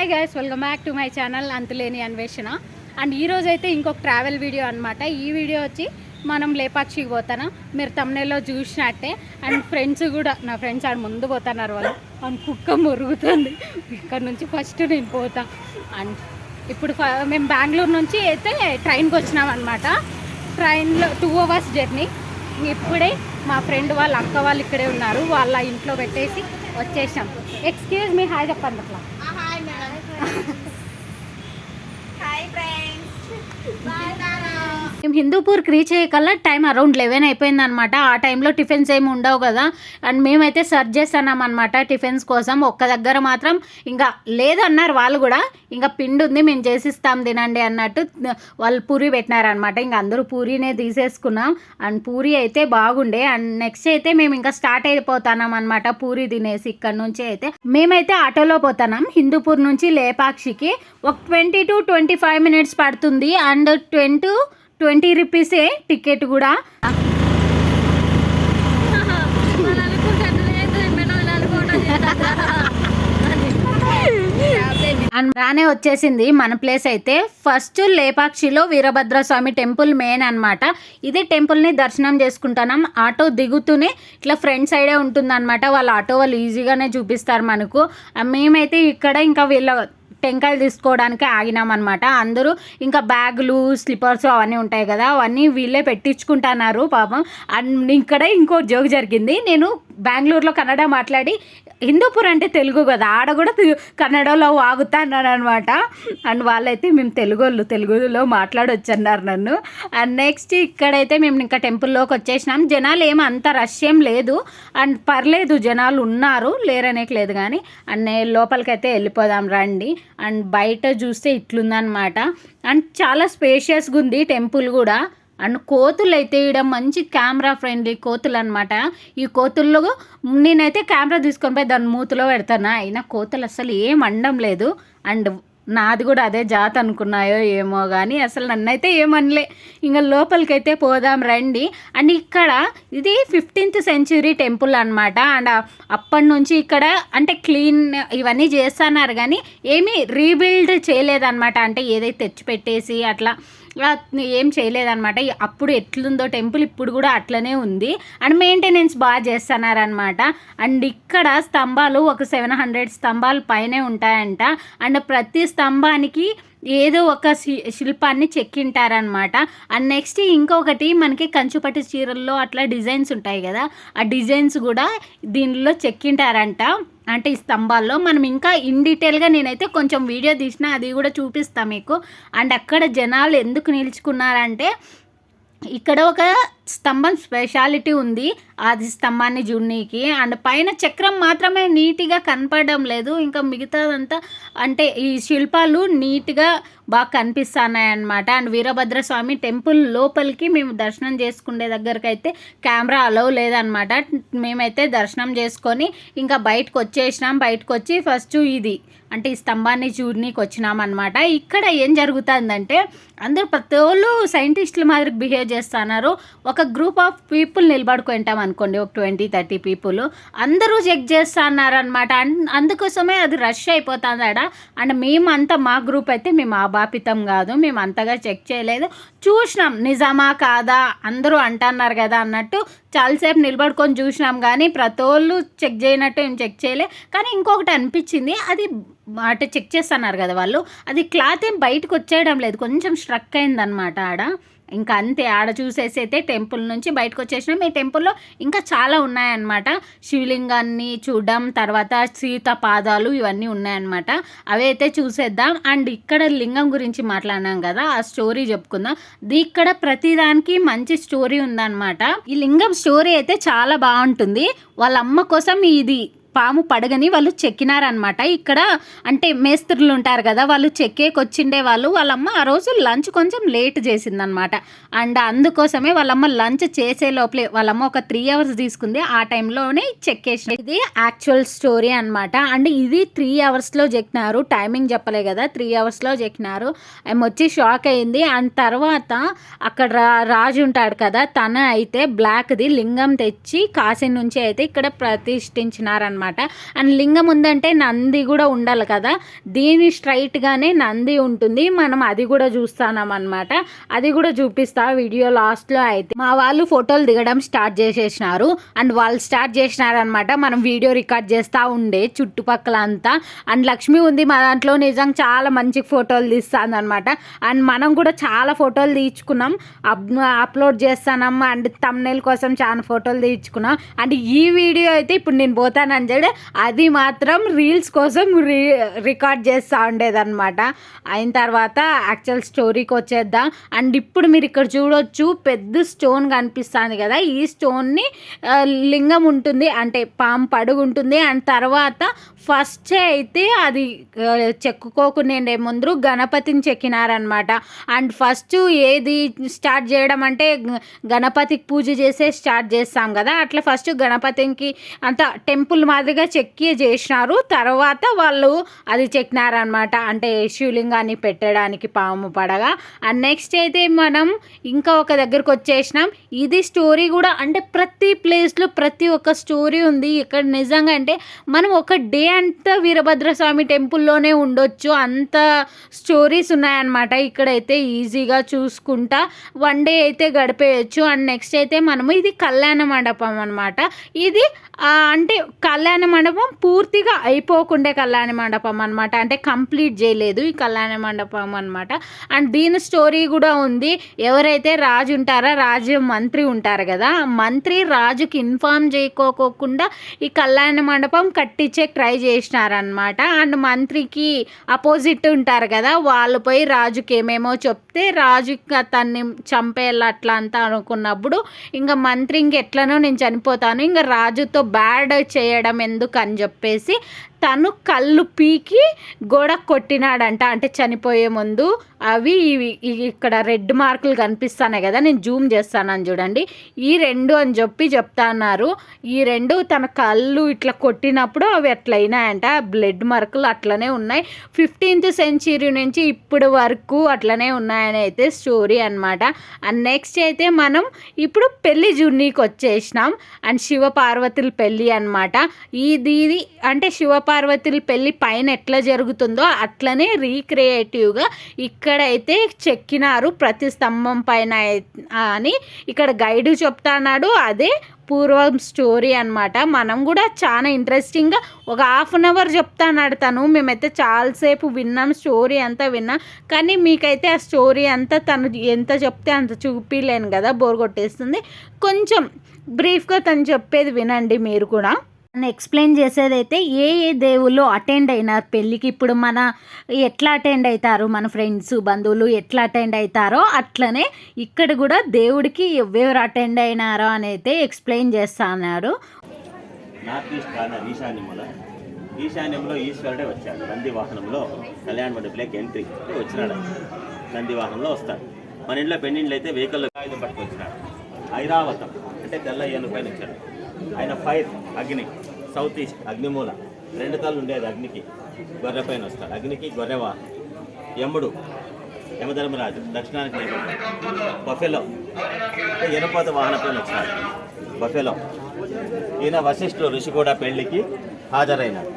Hi guys, welcome back to my channel అంతులేని అన్వేషణ. And ఈరోజు అయితే ఇంకొక ట్రావెల్ వీడియో అనమాట. ఈ వీడియో వచ్చి మనం లేపాక్షికి పోతాను. మీరు తమ్నేల్లో చూసినట్టే. అండ్ ఫ్రెండ్స్ కూడా, నా ఫ్రెండ్స్ ఆడ ముందు పోతున్నారు. వాళ్ళు అండ్ కుక్క మురుగుతుంది. ఇక్కడ నుంచి ఫస్ట్ నేను పోతా. అండ్ ఇప్పుడు మేము బెంగళూరు నుంచి అయితే ట్రైన్కి వచ్చినాం అనమాట. ట్రైన్లో 2 hours జర్నీ. ఇప్పుడే మా ఫ్రెండ్ వాళ్ళ అక్క వాళ్ళు ఇక్కడే ఉన్నారు. వాళ్ళ ఇంట్లో పెట్టేసి వచ్చేసాం. ఎక్స్క్యూజ్ మీ, హాయ్ చెప్పండి అట్లా. మేము హిందూపూర్కి రీచ్ అయ్యే కల్లా టైం అరౌండ్ 11 అయిపోయింది అనమాట. ఆ టైంలో టిఫిన్స్ ఏమి ఉండవు కదా. అండ్ మేమైతే సర్చ్ చేస్తున్నాం అనమాట టిఫిన్స్ కోసం. ఒక్క దగ్గర మాత్రం ఇంకా లేదన్నారు వాళ్ళు కూడా. ఇంకా పిండి ఉంది, మేము చేసిస్తాం తినండి అన్నట్టు వాళ్ళు పూరి పెట్టినారనమాట. ఇంకా అందరూ పూరీనే తీసేసుకున్నాం. అండ్ పూరి అయితే బాగుండే. అండ్ నెక్స్ట్ అయితే మేము ఇంకా స్టార్ట్ అయిపోతున్నాం అనమాట పూరి తినేసి. ఇక్కడ నుంచి అయితే మేమైతే ఆటోలో పోతున్నాం. హిందూపూర్ నుంచి లేపాక్షికి ఒక 20 to 25 minutes పడుతుంది. అండ్ 20 రూపీసే టికెట్ కూడా. అండ్ రానే వచ్చేసింది మన ప్లేస్ అయితే. ఫస్ట్ లేపాక్షిలో వీరభద్రస్వామి టెంపుల్ మెయిన్ అనమాట. ఇదే టెంపుల్ని దర్శనం చేసుకుంటున్నాం. ఆటో దిగుతూనే ఇట్లా ఫ్రంట్ సైడే ఉంటుందన్నమాట. వాళ్ళ ఆటో వాళ్ళు ఈజీగానే చూపిస్తారు మనకు. మేమైతే ఇక్కడ ఇంకా వీళ్ళ టెంకాయలు తీసుకోవడానికి ఆగినామన్నమాట. అందరూ ఇంకా బ్యాగులు, స్లిప్పర్స్ అవన్నీ ఉంటాయి కదా, అవన్నీ వీళ్ళే పెట్టించుకుంటున్నారు పాపం. అండ్ ఇక్కడ ఇంకో జోక్ జరిగింది. నేను బెంగళూరులో కన్నడ మాట్లాడి, హిందూపూర్ అంటే తెలుగు కదా, ఆడ కూడా కన్నడలో వాగుతాన్నాను అనమాట. అండ్ వాళ్ళైతే మేము తెలుగులో మాట్లాడొచ్చు అన్నారు నన్ను. అండ్ నెక్స్ట్ ఇక్కడైతే మేము ఇంకా టెంపుల్లోకి వచ్చేసినాం. జనాలు ఏమో అంత రష్ ఏం లేదు. అండ్ పర్లేదు, జనాలు ఉన్నారు, లేరనేకి లేదు. కానీ అండ్ లోపలికైతే వెళ్ళిపోదాం రండి. అండ్ బయట చూస్తే ఇట్లుందనమాట. అండ్ చాలా స్పేషియస్గా ఉంది టెంపుల్ కూడా. అండ్ కోతులు అయితే ఇక్కడ మంచి కెమెరా ఫ్రెండ్లీ కోతులు అనమాట. ఈ కోతుల్లో నేనైతే కెమెరా తీసుకొని పోయి దాని మూతిలో పెడతాను. అయినా కోతులు అసలు ఏం అనడం లేదు. అండ్ నాది కూడా అదే జాత అనుకున్నాయో ఏమో కానీ అసలు నన్నైతే ఏమనలే. ఇంకా లోపలికైతే పోదాం రండి. అండ్ ఇక్కడ ఇది 15th century టెంపుల్ అనమాట. అండ్ అప్పటి నుంచి ఇక్కడ అంటే క్లీన్ ఇవన్నీ చేస్తున్నారు కానీ ఏమీ రీబిల్డ్ చేయలేదన్నమాట. అంటే ఏదైతే తెచ్చిపెట్టేసి అట్లా ఏం చేయలేదన్నమాట. అప్పుడు ఎట్లుందో టెంపుల్ ఇప్పుడు కూడా అట్లనే ఉంది. అండ్ మెయింటెనెన్స్ బాగా చేస్తున్నారనమాట. అండ్ ఇక్కడ స్తంభాలు ఒక 700 స్తంభాలు పైనే ఉంటాయంట. అండ్ ప్రతి స్తంభానికి ఏదో ఒక శిల్పాన్ని చెక్కింటారనమాట. అండ్ నెక్స్ట్ ఇంకొకటి మనకి కంచుపట్టి చీరల్లో అట్లా డిజైన్స్ ఉంటాయి కదా, ఆ డిజైన్స్ కూడా దీనిలో చెక్కింటారంట. అంటే ఈ స్తంభాల్లో మనం ఇంకా ఇన్ డీటెయిల్గా నేనైతే కొంచెం వీడియో తీసిన, అది కూడా చూపిస్తాను మీకు. అండ్ అక్కడ జనాలు ఎందుకు నిలుచుకున్నారంటే ఇక్కడ ఒక స్తంభం స్పెషాలిటీ ఉంది, అది స్తంభాన్ని జున్నీకి. అండ్ పైన చక్రం మాత్రమే నీట్గా కనపడడం లేదు, ఇంకా మిగతాదంతా అంటే ఈ శిల్పాలు నీట్గా బాగా కనిపిస్తున్నాయి అన్నమాట. అండ్ వీరభద్రస్వామి టెంపుల్ లోపలికి మేము దర్శనం చేసుకునే దగ్గరికి అయితే కెమెరా అలౌ లేదనమాట. మేమైతే దర్శనం చేసుకొని ఇంకా బయటకు వచ్చేసినాం. బయటకు వచ్చి ఫస్ట్ ఇది అంటే ఈ స్తంభాన్ని చూడనీకి వచ్చినాం అనమాట. ఇక్కడ ఏం జరుగుతుందంటే అందరూ ప్రతి వాళ్ళు సైంటిస్టుల మాదిరి బిహేవ్ చేస్తున్నారు. ఒక గ్రూప్ ఆఫ్ పీపుల్ నిలబడుకుంటాం అనుకోండి, ఒక 20-30 పీపుల్ అందరూ చెక్ చేస్తున్నారు అనమాట. అందుకోసమే అది రష్ అయిపోతుంది ఆడ. అండ్ మేమంతా మా గ్రూప్ అయితే మేము ఆబాపితం కాదు, మేము అంతగా చెక్ చేయలేదు, చూసినాం నిజమా కాదా అందరూ అంటున్నారు కదా అన్నట్టు చాలాసేపు నిలబడుకొని చూసినాం. కానీ ప్రతి వాళ్ళు చెక్ చేయనట్టు ఏం చెక్ చేయలే. కానీ ఇంకొకటి అనిపించింది, అది అంటే చెక్ చేస్తున్నారు కదా వాళ్ళు, అది క్లాత్ ఏం బయటకు వచ్చేయడం లేదు, కొంచెం స్ట్రక్ అయిందనమాట ఆడ. ఇంకా అంతే, ఆడ చూసేసి అయితే టెంపుల్ నుంచి బయటకు వచ్చేసినాం. ఈ టెంపుల్లో ఇంకా చాలా ఉన్నాయన్నమాట. శివలింగాన్ని చూడడం, తర్వాత సీత పాదాలు ఇవన్నీ ఉన్నాయన్నమాట. అవి అయితే చూసేద్దాం. అండ్ ఇక్కడ లింగం గురించి మాట్లాడినాం కదా, ఆ స్టోరీ చెప్పుకుందాం. ఇక్కడ ప్రతిదానికి మంచి స్టోరీ ఉందన్నమాట. ఈ లింగం స్టోరీ అయితే చాలా బాగుంటుంది. వాళ్ళ అమ్మ కోసం ఇది పాము పడగని వాళ్ళు చెక్కినారనమాట. ఇక్కడ అంటే మేస్త్రులు ఉంటారు కదా, వాళ్ళు చెక్కేకొచ్చిండే వాళ్ళు. వాళ్ళమ్మ ఆ రోజు లంచ్ కొంచెం లేట్ చేసిందనమాట. అండ్ అందుకోసమే వాళ్ళమ్మ లంచ్ చేసే లోపలే వాళ్ళమ్మ ఒక 3 hours తీసుకుంది, ఆ టైంలోనే చెక్కేసిన. ఇది యాక్చువల్ స్టోరీ అనమాట. అండ్ ఇది 3 hoursలో చెక్కినారు, టైమింగ్ చెప్పలే కదా, 3 hoursలో చెక్కినారు. ఆమె వచ్చి షాక్ అయింది. అండ్ తర్వాత అక్కడ రాజు ఉంటాడు కదా, తన అయితే బ్లాక్ది లింగం తెచ్చి కాశీ నుంచి అయితే ఇక్కడ ప్రతిష్ఠించినారనమాట. అనమాట. అండ్ లింగం ఉందంటే నంది కూడా ఉండాలి కదా, దీని స్ట్రైట్గానే నంది ఉంటుంది. మనం అది కూడా చూస్తున్నాం అనమాట. అది కూడా చూపిస్తా వీడియో లాస్ట్లో. అయితే మా వాళ్ళు ఫోటోలు దిగడం స్టార్ట్ చేసేసినారు. అండ్ వాళ్ళు స్టార్ట్ చేసినారనమాట. మనం వీడియో రికార్డ్ చేస్తూ ఉండే చుట్టుపక్కల అంతా. అండ్ లక్ష్మి ఉంది మా దాంట్లో, నిజంగా చాలా మంచి ఫోటోలు తీస్తుంది అనమాట. అండ్ మనం కూడా చాలా ఫోటోలు తీయించుకున్నాం, అప్లోడ్ చేస్తున్నాం. అండ్ థంబ్నెయిల్ కోసం చాలా ఫోటోలు తీయించుకున్నాం. అండ్ ఈ వీడియో అయితే ఇప్పుడు నేను పోతానని చెప్పి అది మాత్రం రీల్స్ కోసం రికార్డ్ చేస్తూ ఉండేదన్నమాట. అయిన తర్వాత యాక్చువల్ స్టోరీకి వచ్చేద్దాం. అండ్ ఇప్పుడు మీరు ఇక్కడ చూడొచ్చు పెద్ద స్టోన్ కనిపిస్తుంది కదా, ఈ స్టోన్ని లింగం ఉంటుంది అంటే పాము పడుగు ఉంటుంది. అండ్ తర్వాత ఫస్ట్ అయితే అది చెక్కుకోకుండా ముందు గణపతిని చెక్కినారనమాట. అండ్ ఫస్ట్ ఏది స్టార్ట్ చేయడం అంటే గణపతికి పూజ చేసే స్టార్ట్ చేస్తాం కదా, అట్లా ఫస్ట్ గణపతికి అంత టెంపుల్ మాదిరిగా చెక్కి చేసినారు. తర్వాత వాళ్ళు అది చెక్కినారనమాట, అంటే శివలింగాన్ని పెట్టడానికి పాము పడగా. అండ్ నెక్స్ట్ అయితే మనం ఇంకా ఒక దగ్గరకు వచ్చేసినాం. ఇది స్టోరీ కూడా అంటే ప్రతి ప్లేస్లో ప్రతి ఒక్క స్టోరీ ఉంది ఇక్కడ. నిజంగా అంటే మనం ఒక డే అంతా వీరభద్రస్వామి టెంపుల్లోనే ఉండొచ్చు, అంత స్టోరీస్ ఉన్నాయన్నమాట. ఇక్కడైతే ఈజీగా చూసుకుంటా వన్ డే అయితే గడిపేయచ్చు. అండ్ నెక్స్ట్ అయితే మనము ఇది కళ్యాణ మండపం అనమాట. ఇది అంటే కళ్యాణ మండపం పూర్తిగా అయిపోకుండే కళ్యాణ మండపం అనమాట, అంటే కంప్లీట్ చేయలేదు ఈ కళ్యాణ మండపం అనమాట. అండ్ దీని స్టోరీ కూడా ఉంది. ఎవరైతే రాజు ఉంటారో, రాజు మంత్రి ఉంటారు కదా, మంత్రి రాజుకి ఇన్ఫార్మ్ చేయకోకుండా ఈ కళ్యాణ మండపం కట్టించే ట్రై చేసినారనమాట. అండ్ మంత్రికి అపోజిట్ ఉంటారు కదా, వాళ్ళు పోయి రాజుకి ఏమేమో చెప్తే రాజు తన్ని చంపేయాలి అట్లా అంతా అనుకున్నప్పుడు ఇంకా మంత్రి ఇంకెట్లనో నేను చనిపోతాను, ఇంకా రాజుతో బ్యాడ్ చేయడం ఎందుకు అని చెప్పేసి తను కళ్ళు పీకి గోడ కొట్టినాడంట, అంటే చనిపోయే ముందు. అవి ఇవి ఇక్కడ రెడ్ మార్కులు కనిపిస్తున్నాయి కదా, నేను జూమ్ చేస్తానని చూడండి, ఈ రెండు అని చెప్పి చెప్తా అన్నారు. ఈ రెండు తన కళ్ళు ఇట్లా కొట్టినప్పుడు అవి అట్లా అయినాయంట, బ్లడ్ మార్కులు అట్లనే ఉన్నాయి. 15th century నుంచి ఇప్పటి వరకు అట్లనే ఉన్నాయని అయితే స్టోరీ అనమాట. అండ్ నెక్స్ట్ అయితే మనం ఇప్పుడు పెళ్లి జున్నీకి వచ్చేసినాం. అండ్ శివపార్వతుల పెళ్ళి అనమాట. ఇది అంటే శివపార్వతుల పెళ్ళి పైన ఎట్లా జరుగుతుందో అట్లనే రీక్రియేటివ్గా ఇక్కడైతే చెక్కినారు ప్రతి స్తంభం పైన అని ఇక్కడ గైడు చెప్తాన్నాడు. అదే పూర్వం స్టోరీ అనమాట. మనం కూడా చాలా ఇంట్రెస్టింగ్గా ఒక 1/2 hour చెప్తాన్నాడు తను. మేమైతే చాలాసేపు విన్నాం, స్టోరీ అంతా విన్నాం. కానీ మీకైతే ఆ స్టోరీ అంతా తను ఎంత చెప్తే అంత చూపిలేను కదా, బోర్ కొట్టేస్తుంది. కొంచెం బ్రీఫ్గా తను చెప్పేది వినండి మీరు కూడా. ఎక్స్ప్లెయిన్ చేసేదైతే ఏ దేవుళ్ళు అటెండ్ అయినారు పెళ్ళికి, ఇప్పుడు మన ఎట్లా అటెండ్ అవుతారు మన ఫ్రెండ్స్ బంధువులు ఎట్లా అటెండ్ అవుతారో అట్లనే ఇక్కడ కూడా దేవుడికి ఎవరు అటెండ్ అయినారో అని అయితే ఎక్స్ప్లెయిన్ చేస్తున్నారు. నార్త్ ఈస్ట్ కార్నర్ ఈశాన్యంలో ఈశ్వరుడే వచ్చాడు నంది వాహనంలో. కళ్యాణ మండపంలోకి ఎంట్రీ వచ్చినాడు, నంది వాహనంలో వస్తాడు. మన ఇంట్లో పెళ్ళిళ్ళు అయితే వెహికల్లో ఆయుధం పట్టుకొచ్చినాడు. ఐరావతం అంటే తెల్ల ఏనుగు పైన వచ్చాడు. ఆయన ఫైర్ అగ్ని, సౌత్ ఈస్ట్ అగ్నిమూల, 2 తలలు ఉండేది అగ్నికి, గొర్రె పైన వస్తాడు. అగ్నికి గొర్రెవా. యముడు యమధర్మరాజు దక్షిణానికి బఫెలో ఎనపోత వాహన పైన వచ్చాడు. బఫెలో ఈయన వశిష్ఠుడు ఋషి కూడా పెళ్లికి హాజరైనాడు.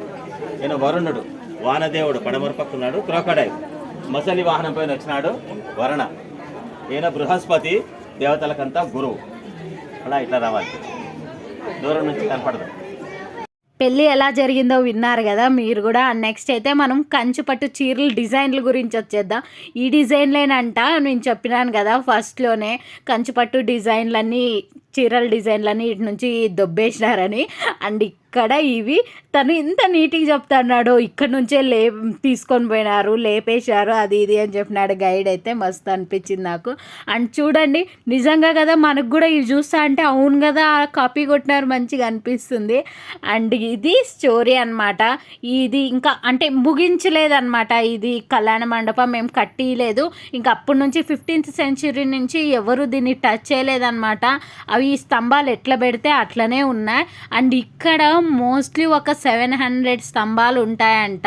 ఈయన వరుణుడు వానదేవుడు పడమర పక్కున్నాడు. క్రోకడైల్ మసలి వాహనం పైన వచ్చినాడు వరుణ. ఈయన బృహస్పతి దేవతలకంతా గురువు. అలా ఇట్లా రావాలి, దూరం నుంచి కనపడదు. పెళ్ళి ఎలా జరిగిందో విన్నారు కదా మీరు కూడా. నెక్స్ట్ అయితే మనం కంచుపట్టు చీరల డిజైన్ల గురించి వచ్చేద్దాం. ఈ డిజైన్లేనంట నేను చెప్పినాను కదా ఫస్ట్లోనే, కంచుపట్టు డిజైన్లన్నీ చీరల డిజైన్లన్నీ ఇటు నుంచి దొబ్బేసినారని. అండ్ ఇక్కడ ఇవి తను ఇంత నీట్గా చెప్తున్నాడు, ఇక్కడ నుంచే తీసుకొని పోయినారు, లేపేశారు అది ఇది అని చెప్పినాడు గైడ్. అయితే మస్తు అనిపించింది నాకు. అండ్ చూడండి నిజంగా కదా, మనకు కూడా ఇవి చూస్తా అంటే అవును కదా కాపీ కొట్టినారు మంచిగా అనిపిస్తుంది. అండ్ ఇది స్టోరీ అనమాట. ఇది ఇంకా అంటే ముగించలేదన్నమాట. ఇది కళ్యాణ మండపం మేము కట్టిలేదు, ఇంకా అప్పటి నుంచి 15th century నుంచి ఎవరు దీన్ని టచ్ చేయలేదన్నమాట. అవి స్తంభాలు ఎట్లా పెడితే అట్లనే ఉన్నాయి. అండ్ ఇక్కడ మోస్ట్లీ ఒక 700 స్తంభాలు ఉంటాయంట.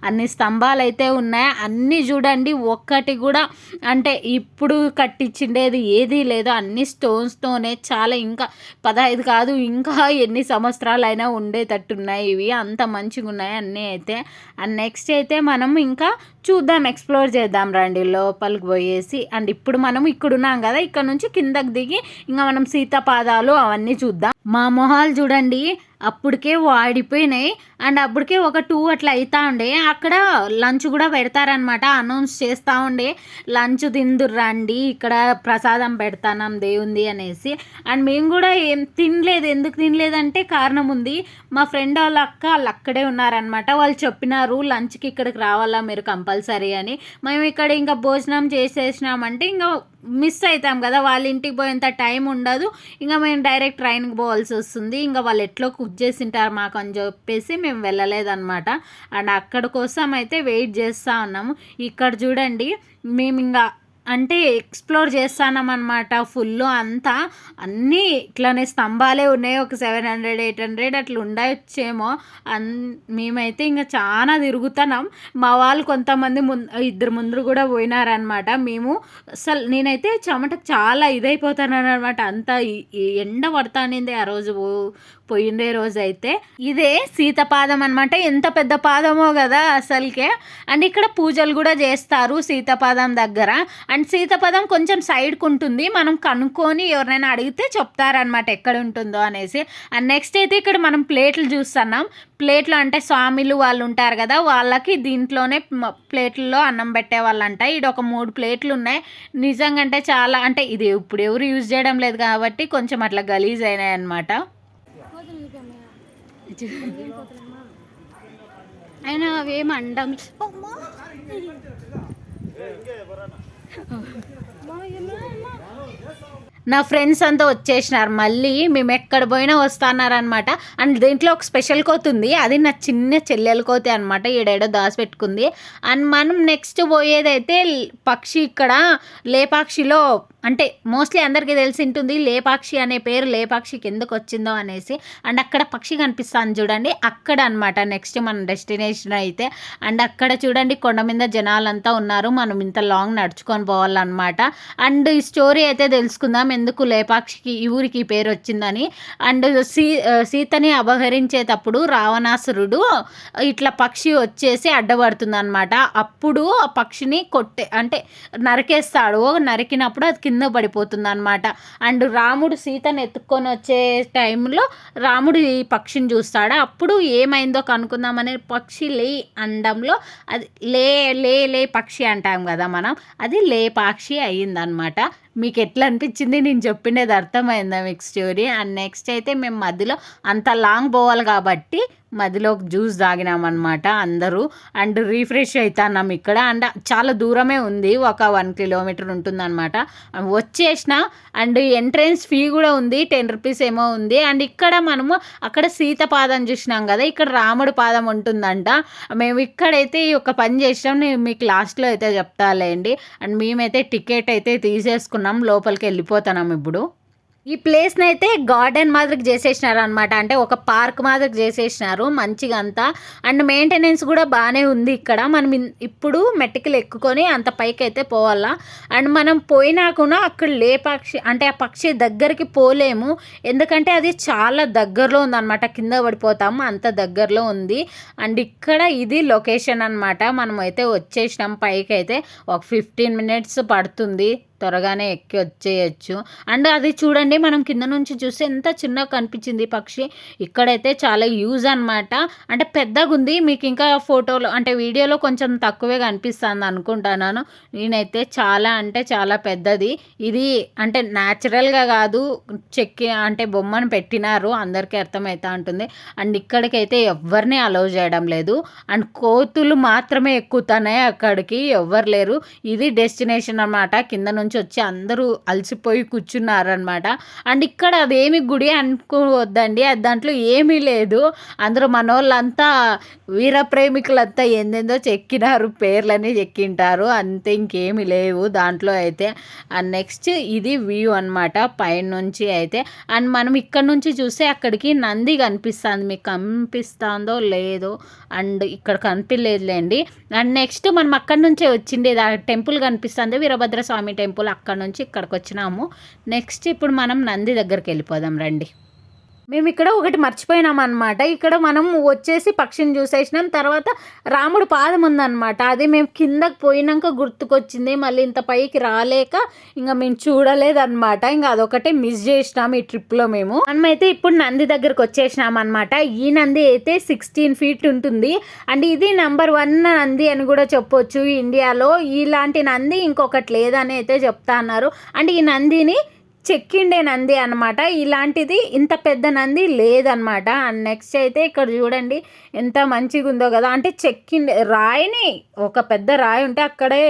అన్ని స్తంభాలు అయితే ఉన్నాయి. అన్నీ చూడండి, ఒక్కటి కూడా అంటే ఇప్పుడు కట్టించిండేది ఏదీ లేదు, అన్ని స్టోన్స్తోనే. చాలా ఇంకా 15 కాదు, ఇంకా ఎన్ని సంవత్సరాలైనా ఉండేటట్టున్నాయి ఇవి, అంత మంచిగా ఉన్నాయి అన్నీ అయితే. అండ్ నెక్స్ట్ అయితే మనం ఇంకా చూద్దాం, ఎక్స్ప్లోర్ చేద్దాం రండి లోపలికి పోయేసి. అండ్ ఇప్పుడు మనం ఇక్కడ ఉన్నాం కదా, ఇక్కడ నుంచి కిందకి దిగి ఇంకా మనం సీతాపాదాలు అవన్నీ చూద్దాం. మా మొహాలు చూడండి అప్పటికే వాడిపోయినాయి. అండ్ అప్పటికే ఒక 2 అట్లా అవుతా ఉండే. అక్కడ లంచ్ కూడా పెడతారనమాట, అనౌన్స్ చేస్తూ ఉండే లంచ్ తిందుర్రండి, ఇక్కడ ప్రసాదం పెడతానం దేవుంది అనేసి. అండ్ మేము కూడా ఏం తినలేదు. ఎందుకు తినలేదంటే కారణం ఉంది. మా ఫ్రెండ్ వాళ్ళ అక్క వాళ్ళు అక్కడే ఉన్నారనమాట. వాళ్ళు చెప్పినారు లంచ్కి ఇక్కడికి రావాలా మీరు కంపల్సరీ అని. మేము ఇక్కడ ఇంకా భోజనం చేసేసినామంటే ఇంకా మిస్ అవుతాం కదా, వాళ్ళ ఇంటికి పోయేంత టైం ఉండదు. ఇంకా మేము డైరెక్ట్ ట్రైన్కి పోవాల్సి వస్తుంది. ఇంకా వాళ్ళు ఎట్లో కుక్ చేసింటారు మాకు అని చెప్పేసి మేము వెళ్ళలేదన్నమాట. అండ్ అక్కడ కోసం అయితే వెయిట్ చేస్తూ ఉన్నాము. ఇక్కడ చూడండి మేము ఇంకా అంటే ఎక్స్ప్లోర్ చేస్తాం అనమాట ఫుల్ అంతా. అన్నీ ఇట్లానే స్తంభాలే ఉన్నాయి, ఒక 700-800 అట్లా ఉండొచ్చేమో. మేమైతే ఇంకా చాలా తిరుగుతున్నాం. మా వాళ్ళు కొంతమంది ఇద్దరు ముందు కూడా పోయినారనమాట. మేము అసలు నేనైతే చెమటకు చాలా ఇదైపోతాను అనమాట, అంత ఎండ పడతానింది ఆ రోజు పోయిండే రోజు అయితే. ఇదే సీతపాదం అనమాట, ఎంత పెద్ద పాదమో కదా అసలుకే. అండ్ ఇక్కడ పూజలు కూడా చేస్తారు సీతపాదం దగ్గర. అండ్ సీతపదం కొంచెం సైడ్కి ఉంటుంది, మనం కనుక్కొని ఎవరినైనా అడిగితే చెప్తారనమాట ఎక్కడ ఉంటుందో అనేసి. అండ్ నెక్స్ట్ అయితే ఇక్కడ మనం ప్లేట్లు చూస్తున్నాం. ప్లేట్లు అంటే స్వామిలు వాళ్ళు ఉంటారు కదా, వాళ్ళకి దీంట్లోనే ప్లేట్లలో అన్నం పెట్టేవాళ్ళంట. ఇది ఒక 3 ప్లేట్లు ఉన్నాయి. నిజంగా అంటే చాలా, అంటే ఇది ఇప్పుడు ఎవరు యూజ్ చేయడం లేదు కాబట్టి కొంచెం అట్లా గలీజ్ అయినాయి అనమాట. అయినా అవేం అండం నా ఫ్రెండ్స్ అంతా వచ్చేసినారు మళ్ళీ. మేము ఎక్కడ పోయినా వస్తున్నారనమాట. అండ్ దీంట్లో ఒక స్పెషల్ కోతి ఉంది, అది నా చిన్న చెల్లెల కోతి అనమాట, ఈడేడో దాచిపెట్టుకుంది. అండ్ మనం నెక్స్ట్ పోయేదైతే పక్షి. ఇక్కడ లేపాక్షిలో అంటే మోస్ట్లీ అందరికీ తెలిసి ఉంటుంది లేపాక్షి అనే పేరు లేపాక్షికి ఎందుకు వచ్చిందో అనేసి. అండ్ అక్కడ పక్షి కనిపిస్తాను చూడండి, అక్కడ అనమాట నెక్స్ట్ మన డెస్టినేషన్ అయితే. అండ్ అక్కడ చూడండి కొండ మీద జనాలంతా ఉన్నారు, మనం ఇంత లాంగ్ నడుచుకొని పోవాలన్నమాట. అండ్ ఈ స్టోరీ అయితే తెలుసుకుందాం ఎందుకు లేపాక్షికి ఈ ఊరికి పేరు వచ్చిందని. అండ్ సీతని అపహరించేటప్పుడు రావణాసురుడు ఇట్లా పక్షి వచ్చేసి అడ్డపడుతుంది అనమాట. అప్పుడు ఆ పక్షిని అంటే నరికేస్తాడు. నరికినప్పుడు అది కింద పడిపోతుంది అనమాట. అండ్ రాముడు సీతను ఎత్తుక్కొని వచ్చే టైంలో రాముడు ఈ పక్షిని చూస్తాడు. అప్పుడు ఏమైందో కనుక్కుందామనే పక్షి లే అండంలో అది లే పక్షి అంటాం కదా మనం, అది లేపాక్షి అయ్యిందనమాట. మీకు ఎట్లా అనిపించింది నేను చెప్పిండేది అర్థమైందా మీకు స్టోరీ? అండ్ నెక్స్ట్ అయితే మేము మధ్యలో అంత లాంగ్ పోవాలి కాబట్టి మధ్యలో ఒక జ్యూస్ తాగినామన్నమాట అందరూ. అండ్ రీఫ్రెష్ అవుతున్నాం ఇక్కడ. అండ్ చాలా దూరమే ఉంది, ఒక 1 కిలోమీటర్ ఉంటుందన్నమాట. వచ్చేసిన. అండ్ ఎంట్రన్స్ ఫీ కూడా ఉంది, 10 రూపీస్ ఏమో ఉంది. అండ్ ఇక్కడ మనము అక్కడ సీత పాదం చూసినాం కదా, ఇక్కడ రాముడి పాదం ఉంటుందంట. మేము ఇక్కడైతే ఒక పని చేసినాం, నేను మీకు లాస్ట్లో అయితే చెప్తాలేండి. అండ్ మేమైతే టికెట్ అయితే తీసేసుకున్నాం, లోపలికి వెళ్ళిపోతున్నాం ఇప్పుడు. ఈ ప్లేస్ని అయితే గార్డెన్ మాదిరికి చేసేసినారు అనమాట, అంటే ఒక పార్క్ మాదిరికి చేసేసినారు మంచిగా అంతా. అండ్ మెయింటెనెన్స్ కూడా బాగానే ఉంది ఇక్కడ. మనం ఇప్పుడు మెట్టికలు ఎక్కుకొని అంత పైకి అయితే పోవాలా. అండ్ మనం పోయినా కూడా అక్కడ లేపాక్షి అంటే ఆ పక్షి దగ్గరికి పోలేము, ఎందుకంటే అది చాలా దగ్గరలో ఉందన్నమాట, కింద పడిపోతాము అంత దగ్గరలో ఉంది. అండ్ ఇక్కడ ఇది లొకేషన్ అనమాట. మనం అయితే వచ్చేసినాం పైకి అయితే. ఒక 15 మినిట్స్ పడుతుంది, త్వరగానే ఎక్కి వచ్చేయచ్చు. అండ్ అది చూడండి మనం కింద నుంచి చూస్తే ఎంత చిన్నగా కనిపించింది పక్షి. ఇక్కడైతే చాలా యూజ్ అనమాట, అంటే పెద్దగా ఉంది. మీకు ఇంకా ఫోటోలో అంటే వీడియోలో కొంచెం తక్కువే కనిపిస్తుంది అనుకుంటున్నాను. నేనైతే చాలా అంటే చాలా పెద్దది ఇది. అంటే న్యాచురల్గా కాదు, చెక్కి అంటే బొమ్మను పెట్టినారు, అందరికీ అర్థమవుతా ఉంటుంది. అండ్ ఇక్కడికైతే ఎవరిని అలౌ చేయడం లేదు. అండ్ కోతులు మాత్రమే ఎక్కుతున్నాయి, అక్కడికి ఎవ్వరు లేరు. ఇది డెస్టినేషన్ అనమాట. కింద నుంచి నుంచి వచ్చి అందరూ అలసిపోయి కూర్చున్నారనమాట. అండ్ ఇక్కడ అదేమి గుడి అనుకోవద్దండి, అది దాంట్లో ఏమీ లేదు. అందరూ మనోళ్ళంతా వీర ప్రేమికులంతా ఏందేందో చెక్కినారు, పేర్లని చెక్కింటారు అంతే, ఇంకేమీ లేవు దాంట్లో అయితే. అండ్ నెక్స్ట్ ఇది వ్యూ అనమాట పైనుంచి అయితే. అండ్ మనం ఇక్కడ నుంచి చూస్తే అక్కడికి నంది కనిపిస్తుంది, మీకు కనిపిస్తుందో లేదో, అండ్ ఇక్కడ కనిపించలేదులేండి. అండ్ నెక్స్ట్ మనం అక్కడ నుంచే వచ్చింది, టెంపుల్ కనిపిస్తుంది వీరభద్ర స్వామి టెంపుల్, అక్కడ నుంచి ఇక్కడికి వచ్చినాము. నెక్స్ట్ ఇప్పుడు మనం నంది దగ్గరికి వెళ్ళిపోదాం రండి. మేము ఇక్కడ ఒకటి మర్చిపోయినాం అనమాట. ఇక్కడ మనం వచ్చేసి పక్షిని చూసేసినాం, తర్వాత రాముడు పాదం ఉందన్నమాట. అది మేము కిందకి పోయినాక గుర్తుకొచ్చింది, మళ్ళీ ఇంత పైకి రాలేక ఇంకా మేము చూడలేదన్నమాట. ఇంకా అదొకటే మిస్ చేసినాం ఈ ట్రిప్లో మనమైతే ఇప్పుడు నంది దగ్గరకు వచ్చేసినాం అనమాట. ఈ నంది అయితే 16 feet ఉంటుంది. అండ్ ఇది నెంబర్ 1 నంది అని కూడా చెప్పొచ్చు ఇండియాలో. ఇలాంటి నంది ఇంకొకటి లేదని అయితే చెప్తా అన్నారు. అండ్ ఈ నందిని చెక్కిండే నంది అనమాట, ఇలాంటిది ఇంత పెద్ద నంది లేదనమాట. అండ్ నెక్స్ట్ అయితే ఇక్కడ చూడండి ఎంత మంచిగా ఉందో కదా, అంటే చెక్కిండే రాయిని, ఒక పెద్ద రాయి ఉంటే అక్కడే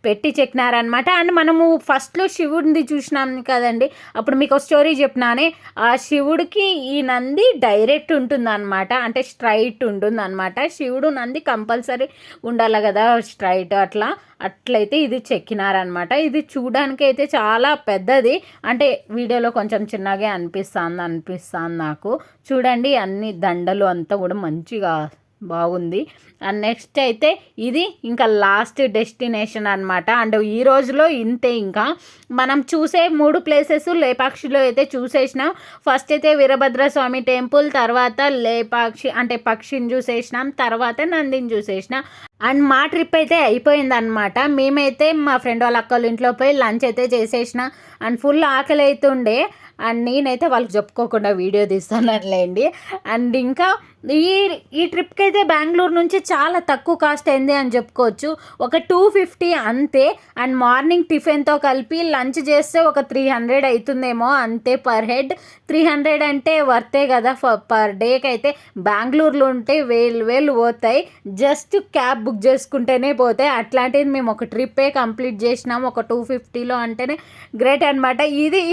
పెట్టి చెక్కినారనమాట. అండ్ మనము ఫస్ట్లో శివుడిని చూసినాం కదండి, అప్పుడు మీకు ఒక స్టోరీ చెప్పినానే, ఆ శివుడికి ఈ నంది డైరెక్ట్ ఉంటుందన్నమాట, అంటే స్ట్రైట్ ఉంటుందన్నమాట. శివుడు నంది కంపల్సరీ ఉండాలి కదా స్ట్రైట్, అట్లయితే ఇది చెక్కినారనమాట. ఇది చూడడానికి అయితే చాలా పెద్దది, అంటే వీడియోలో కొంచెం చిన్నగా అనిపిస్తుంది నాకు. చూడండి అన్ని దండలు అంతా కూడా మంచిగా బాగుంది. అండ్ నెక్స్ట్ అయితే ఇది ఇంకా లాస్ట్ డెస్టినేషన్ అనమాట. అండ్ ఈ రోజులో ఇంతే, ఇంకా మనం చూసే 3 ప్లేసెస్ లేపాక్షిలో అయితే చూసేసినాం. ఫస్ట్ అయితే వీరభద్ర స్వామి టెంపుల్, తర్వాత లేపాక్షి అంటే పక్షిని చూసేసినాం, తర్వాత నందిని చూసేసినాం. అండ్ మా ట్రిప్ అయితే అయిపోయిందనమాట. మేమైతే మా ఫ్రెండ్ వాళ్ళ అక్కల ఇంట్లో పోయి లంచ్ అయితే చేసేసిన. అండ్ ఫుల్ ఆకలి అవుతుండే, అండ్ నేనైతే వాళ్ళకి చెప్పుకోకుండా వీడియో తీస్తానులేండి. అండ్ ఇంకా ఈ ట్రిప్కి అయితే బెంగళూరు నుంచి చాలా తక్కువ కాస్ట్ అయింది అని చెప్పుకోవచ్చు, ఒక 250 అంతే. అండ్ మార్నింగ్ టిఫిన్తో కలిపి లంచ్ చేస్తే ఒక 300 అవుతుందేమో అంతే పర్ హెడ్. 300 అంటే వర్తే కదా పర్ డేకి అయితే. బెంగళూరులో ఉంటే వేలు పోతాయి, జస్ట్ క్యాబ్ బుక్ చేసుకుంటేనే పోతాయి. అట్లాంటిది మేము ఒక ట్రిప్పే కంప్లీట్ చేసినాము ఒక 250లో, అంటేనే గ్రేట్ అనమాట.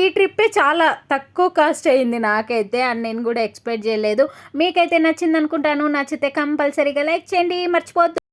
ఈ ట్రిప్పే చాలా తక్కువ కాస్ట్ అయింది నాకైతే, అండ్ నేను కూడా ఎక్స్పెక్ట్ చేయలేదు. మీకైతే నచ్చింది అనుకుంటాను, నచ్చితే కంపల్సరీగా లైక్ చేయండి, మర్చిపోద్దు.